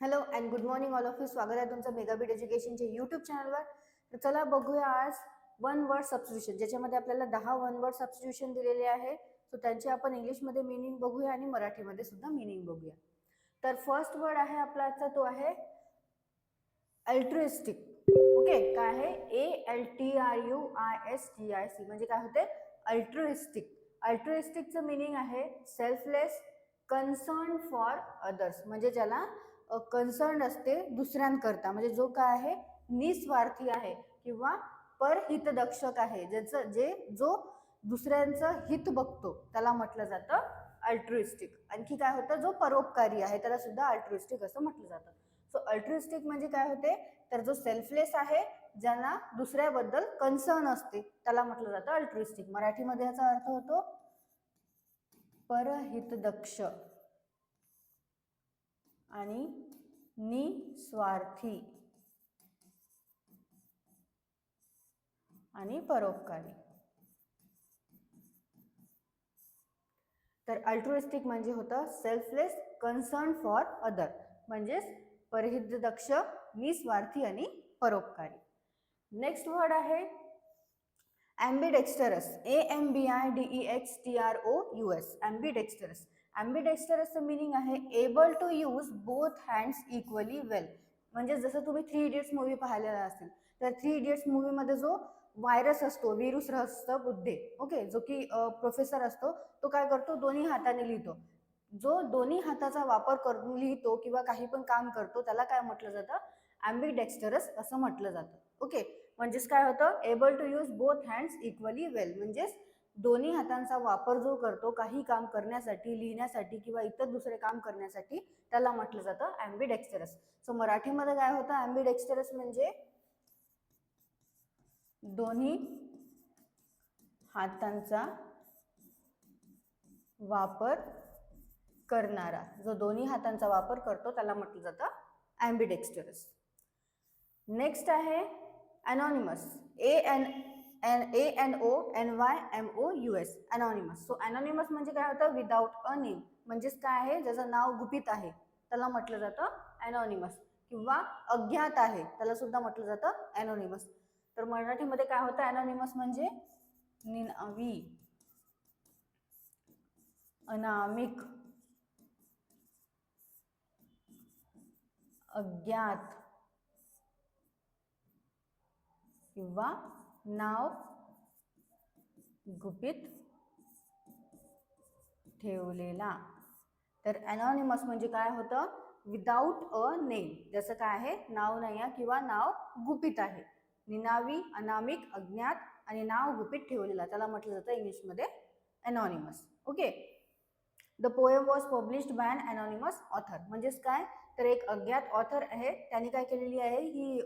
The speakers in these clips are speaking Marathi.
Hello and good morning all of you. स्वागत आहे तुमचं मेगाबीट एज्युकेशनच्या यूट्यूब चॅनलवर. तर चला बघूया आज वन वर्ड सबस्टिट्यूशन, ज्याच्यामध्ये आपल्याला 10 वन वर्ड सबस्टिट्यूशन दिलेले आहे. सो त्यांचे आपण इंग्लिशमध्ये मिनिंग बघूया आणि मराठीमध्ये सुद्धा मिनिंग बघूया. तर फर्स्ट वर्ड आहे आपला आजचा, तो आहे अल्ट्रुइस्टिक. ओके, काय आहे? ALTRUISTIC म्हणजे काय होते? अल्ट्रुइस्टिक. अल्ट्रुइस्टिकचं मिनिंग आहे सेल्फलेस, कन्सर्न फॉर अदर्स, म्हणजे ज्याला कन्सर्न असते दुसऱ्यांकरता, म्हणजे जो काय आहे निस्वार्थी आहे किंवा परहितदक्षक आहे, जो दुसऱ्यांचं हित बघतो त्याला म्हटलं जातं अल्ट्रुइस्टिक. आणखी काय होतं? जो परोपकारी आहे त्याला सुद्धा अल्ट्रुइस्टिक असं म्हटलं जातं. सो अल्ट्रुइस्टिक म्हणजे काय होते? तर जो सेल्फलेस आहे, ज्यांना दुसऱ्याबद्दल कन्सर्न असते, त्याला म्हटलं जातं अल्ट्रुइस्टिक. मराठीमध्ये याचा अर्थ होतो परहितदक्ष आणि निस्वार्थी आणि परोपकारी. तर अल्ट्रुइस्टिक म्हणजे होतं सेल्फलेस, कन्सर्न फॉर अदर, म्हणजेच परहितदक्ष, निस्वार्थी आणि परोपकारी. नेक्स्ट वर्ड आहे ॲम्बिडेक्स्टरस. AMBIDEXTROUS. ॲम्बिडेक्स्टरस. ॲम्बिडेक्स्टरसचं मिनिंग आहे able to use both hands equally well. म्हणजे जसं तुम्ही 3 इडियट्स मूवी पाहिलेला असेल, तर 3 इडियट्स मूवीमध्ये जो व्हायरस असतो, वीरुस रहस्यबुद्धे, ओके, जो की प्रोफेसर असतो, तो काय करतो? दोन्ही हाताने लिहितो. जो दोन्ही हाताचा वापर करून लिहितो किंवा काही पण काम करतो त्याला काय म्हटलं जातं? ॲम्बिडेक्स्टरस असं म्हटलं जातं. ओके, म्हणजेच काय होतं? Able to use both hands equally well, म्हणजेच दोन्ही हातांचा वापर जो करतो काही काम करण्यासाठी, लिहिण्यासाठी किंवा इतर दुसरे काम करण्यासाठी, त्याला म्हटलं जातं ॲम्बिडेक्स्टरस. सो मराठीमध्ये काय होतं? ॲम्बिडेक्स्टरस म्हणजे दोन्ही हातांचा वापर करणारा. जो दोन्ही हातांचा वापर करतो त्याला म्हटलं जातं ॲम्बिडेक्स्टरस. नेक्स्ट आहे anonymous. ANONYMOUS. Anonymous. So anonymous म्हणजे काय होतं? विदाउट अ नेम, म्हणजेच काय आहे? ज्याचं नाव गुपित आहे त्याला म्हटलं जातं अनॉनिमस. किंवा अज्ञात आहे त्याला सुद्धा म्हटलं जातं अनॉनिमस. तर मराठीमध्ये काय होतं? अनॉनिमस म्हणजे निनावी, अनामिक, अज्ञात किंवा नाव गुपित ठेवलेला. तर अनॉनिमस म्हणजे काय होतं? विदाउट अ नेम, जसं काय आहे? नाव नाही आहे किंवा नाव गुपित आहे. निनावी, अनामिक, अज्ञात आणि नाव गुपित ठेवलेला, त्याला म्हटलं जातं इंग्लिशमध्ये anonymous. Okay. The poem was published by an anonymous author. म्हणजेच काय? तर एक अज्ञात ऑथर आहे, त्यांनी काय केलेली आहे? ही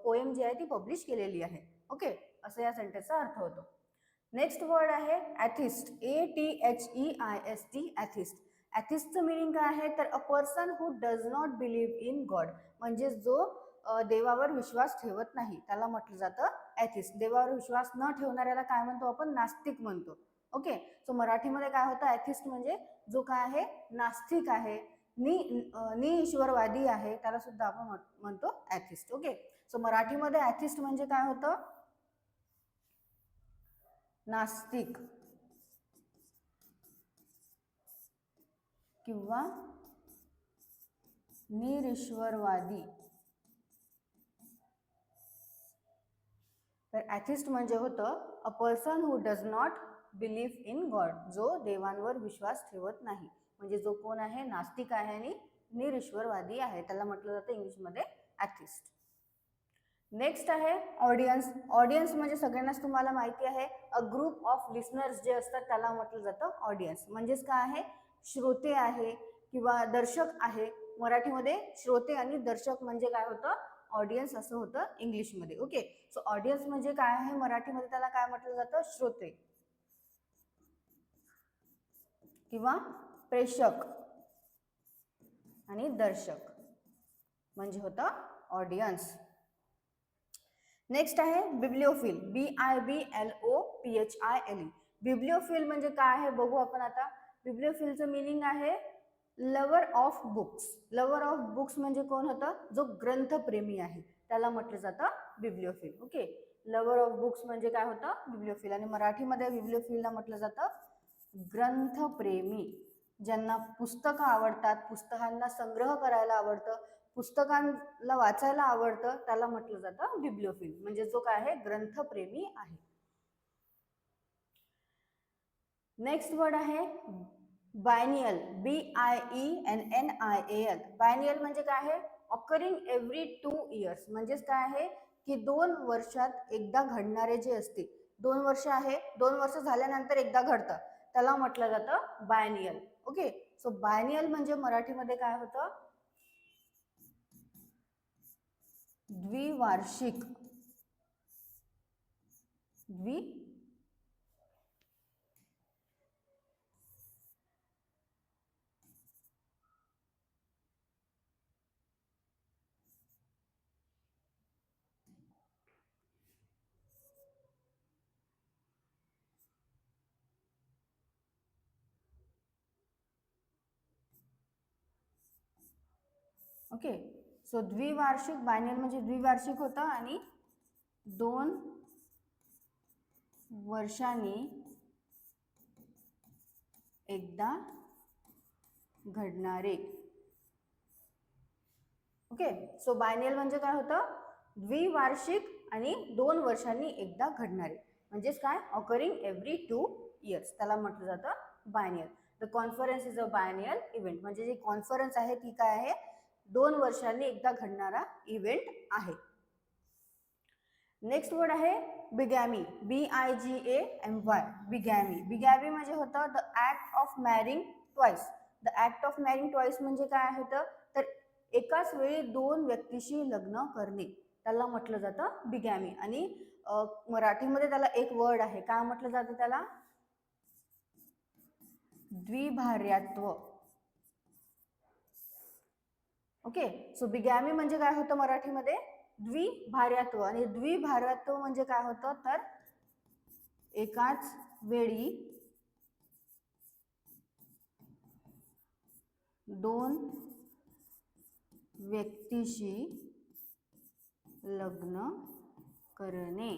पोएम जी आहे ती पब्लिश केलेली आहे. ओके, असं या सेंटेन्सचा अर्थ होतो. नेक्स्ट वर्ड आहे ॲथिस्ट. ATHEIST. ॲथिस्ट. ॲथिस्टचं मिनिंग काय आहे? तर a person who does not believe in God, म्हणजे जो देवावर विश्वास ठेवत नाही त्याला म्हटलं जातं ॲथिस्ट. देवावर विश्वास न ठेवणाऱ्याला काय म्हणतो आपण? नास्तिक म्हणतो. ओके, सो मराठीमध्ये काय होतं? ॲथिस्ट म्हणजे जो काय आहे? नास्तिक आहे, निईश्वरवादी आहे, त्याला सुद्धा आपण म्हणतो ॲथिस्ट. ओके, सो मराठीमध्ये ॲथिस्ट म्हणजे काय होतं? नास्तिक किंवा निरीश्वरवादी. तर ॲथिस्ट म्हणजे होतं a person who does not believe in God, जो देवांवर विश्वास ठेवत नाही, म्हणजे जो कोण आहे? नास्तिक आहे आणि निरीश्वरवादी आहे, त्याला म्हटलं जातं इंग्लिशमध्ये ॲथिस्ट. नेक्स्ट आहे ऑडियन्स. ऑडियन्स म्हणजे सगळ्यांनाच तुम्हाला माहिती आहे, अ ग्रुप ऑफ लिसनर्स जे असतात त्याला म्हटलं जातं ऑडियन्स. म्हणजेच काय आहे? श्रोते आहे किंवा दर्शक आहे. मराठीमध्ये श्रोते आणि दर्शक म्हणजे काय होतं? ऑडियन्स असं होतं इंग्लिशमध्ये. ओके, सो ऑडियन्स म्हणजे काय आहे? मराठीमध्ये त्याला काय म्हटलं जातं? श्रोते किंवा प्रेक्षक आणि दर्शक म्हणजे होतं ऑडियन्स. नेक्स्ट आहे बिब्लिओफिल. BIBLOPHILE. बिब्लिओफिल म्हणजे काय आहे बघू आपण आता. बिब्लिओफिलचं मिनिंग आहे lover of books. Lover of books म्हणजे कोण होतं? जो ग्रंथप्रेमी आहे त्याला म्हटलं जातं बिब्लिओफिल. ओके, लवर ऑफ बुक्स म्हणजे काय होतं? बिब्लिओफिल. आणि मराठीमध्ये बिब्लिओफिलला म्हटलं जातं ग्रंथप्रेमी. ज्यांना पुस्तकं आवडतात, पुस्तकांना संग्रह करायला आवडतं, पुस्तकांना वाचायला आवडतं, त्याला म्हटलं जातं बिब्लिओफिल. म्हणजे जो काय आहे? ग्रंथप्रेमी आहे. नेक्स्ट वर्ड आहे बायनियल. BIENNIAL. बायनियल म्हणजे काय आहे? Occurring every 2 years. म्हणजेच काय आहे की 2 वर्षात एकदा घडणारे जे असते, 2 वर्ष आहे, 2 वर्ष झाल्यानंतर एकदा घडतं, त्याला म्हटलं जातं बायनियल. ओके, सो बायनियल म्हणजे मराठीमध्ये काय होतं? द्विवार्षिक. ओके, सो द्विवार्षिक. बायनियल म्हणजे द्विवार्षिक होतं आणि 2 वर्षांनी एकदा घडणारे. ओके, सो बायनियल म्हणजे काय होतं? द्विवार्षिक आणि 2 वर्षांनी एकदा घडणारे. म्हणजेच काय? ऑकरिंग एव्हरी 2 इयर्स, त्याला म्हटलं जातं biennial. The conference is a biennial event. म्हणजे जी कॉन्फरन्स आहे ती काय आहे? 2 वर्षांनी एकदा घडणारा इव्हेंट आहे. नेक्स्ट वर्ड आहे बिगॅमी. BIGAMY. बिगॅमी. बिगॅमी म्हणजे होतं the act of marrying twice. The act of marrying twice म्हणजे काय होतं? तर एकाच वेळी 2 व्यक्तीशी लग्न करणे, त्याला म्हटलं जातं बिगॅमी. आणि मराठीमध्ये त्याला एक वर्ड आहे, काय म्हटलं जातं त्याला? द्विभार्यात्व. ओके, सो बिगॅमी म्हणजे काय होतं मराठीमध्ये? द्विभार्यात्व. आणि द्विभार्यात्व म्हणजे काय होतं? तर एकाच वेळी 2 व्यक्तीशी लग्न करणे.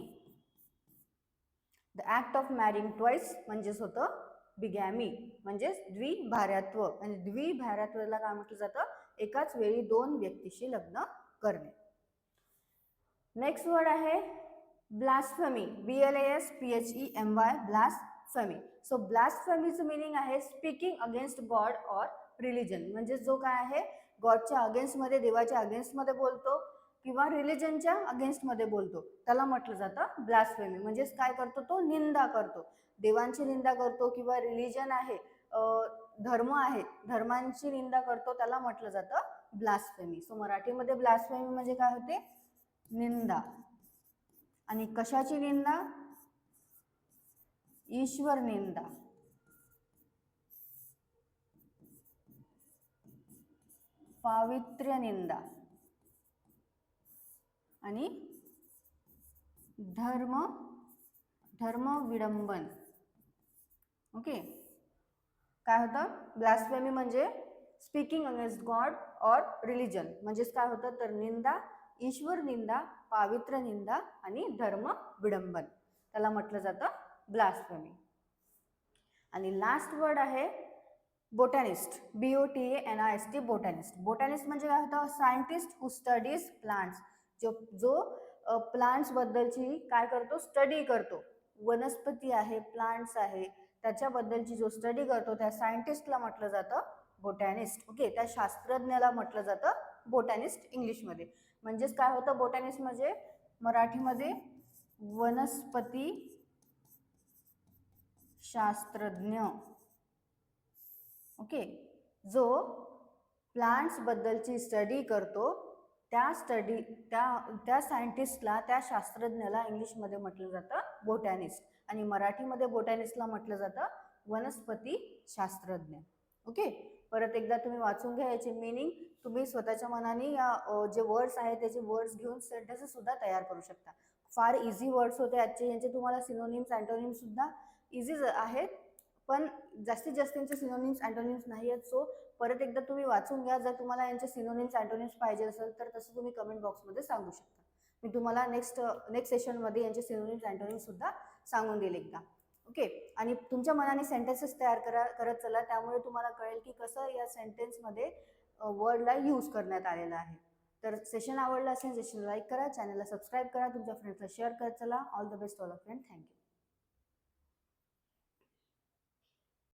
The act of marrying twice म्हणजेच होतं बिगॅमी, म्हणजेच द्विभार्यात्व. आणि द्विभार्यात्वाला काय म्हटलं जातं? एकाच वेळी 2 व्यक्तीशी लग्न करणे. नेक्स्ट वर्ड आहे ब्लास्फेमी. BLASPHEMY. ब्लास्फेमी. सो ब्लास्फेमीचं मिनिंग आहे speaking against God or religion. म्हणजे जो काय आहे? गॉडच्या अगेन्स्टमध्ये, देवाच्या अगेन्स्टमध्ये बोलतो किंवा रिलिजनच्या अगेन्स्टमध्ये बोलतो, त्याला म्हटलं जातं ब्लास्फेमी. म्हणजेच काय करतो? तो निंदा करतो, देवांची निंदा करतो किंवा रिलिजन आहे, धर्म आहे, धर्मांची निंदा करतो, त्याला म्हटलं जातं ब्लास्फेमी. सो मराठीमध्ये ब्लास्फेमी म्हणजे काय होते? निंदा. आणि कशाची निंदा? ईश्वर निंदा. पावित्र्य निंदा आणि धर्म विडंबन. ओके, काय होतं? ब्लास्फेमी म्हणजे speaking against God or religion. म्हणजेच काय होतं? तर निंदा, ईश्वर निंदा, पावित्र्य निंदा आणि धर्म विडंबन, त्याला म्हटलं जातं ब्लास्फेमी. आणि लास्ट वर्ड आहे बोटॅनिस्ट. BOTANIST. बोटॅनिस्ट. बोटॅनिस्ट म्हणजे काय होतं? सायंटिस्ट हू स्टडीज प्लांट्स. जो प्लांट्स बद्दलची काय करतो? स्टडी करतो. वनस्पती आहे, प्लांट्स आहे, त्याच्याबद्दलची जो स्टडी करतो त्या सायंटिस्टला म्हटलं जातं बोटॅनिस्ट. ओके, त्या शास्त्रज्ञाला म्हटलं जातं बोटॅनिस्ट इंग्लिशमध्ये. म्हणजेच काय होतं? बोटॅनिस्ट म्हणजे मराठीमध्ये वनस्पती शास्त्रज्ञ. ओके, जो प्लांट्स बद्दलची स्टडी करतो, त्या सायंटिस्टला, त्या शास्त्रज्ञाला इंग्लिशमध्ये म्हटलं जातं बोटॅनिस्ट. आणि मराठीमध्ये बोटॅनिस्टला म्हटलं जातं वनस्पती शास्त्रज्ञ. ओके, परत एकदा तुम्ही वाचून घ्या याची मीनिंग. तुम्ही स्वतःच्या मनाने या जे वर्ड्स आहेत त्याचे वर्ड्स घेऊन सेंटेन्सेस सुद्धा तयार करू शकता. फार इझी वर्ड्स होते आजचे. यांचे तुम्हाला सिनोनिम्स, अँटोनिम्स सुद्धा इझीच आहेत, पण जास्तीत जास्त त्यांचे सिनोनिम्स, अँटोनिम्स नाही आहेत. सो परत एकदा तुम्ही वाचून घ्या. जर तुम्हाला यांचे सिनोनिम्स अँटोनिम्स पाहिजे असेल तर तसं तुम्ही कमेंट बॉक्समध्ये सांगू शकता. मी तुम्हाला नेक्स्ट सेशनमध्ये यांचे सिनोनिम्स अँटोनिम्स सुद्धा सांगून देईल एकदा. ओके. आणि तुमच्या मनाने सेंटेन्सेस तयार करत चला, त्यामुळे तुम्हाला कळेल की कसं या सेंटेन्समध्ये वर्डला यूज करण्यात आलेला आहे. तर सेशन आवडलं असेल सेशन लाईक करा, चॅनलला सबस्क्राईब करा, तुमच्या फ्रेंड्सला शेअर करत चला. All the best all of friend. Thank you.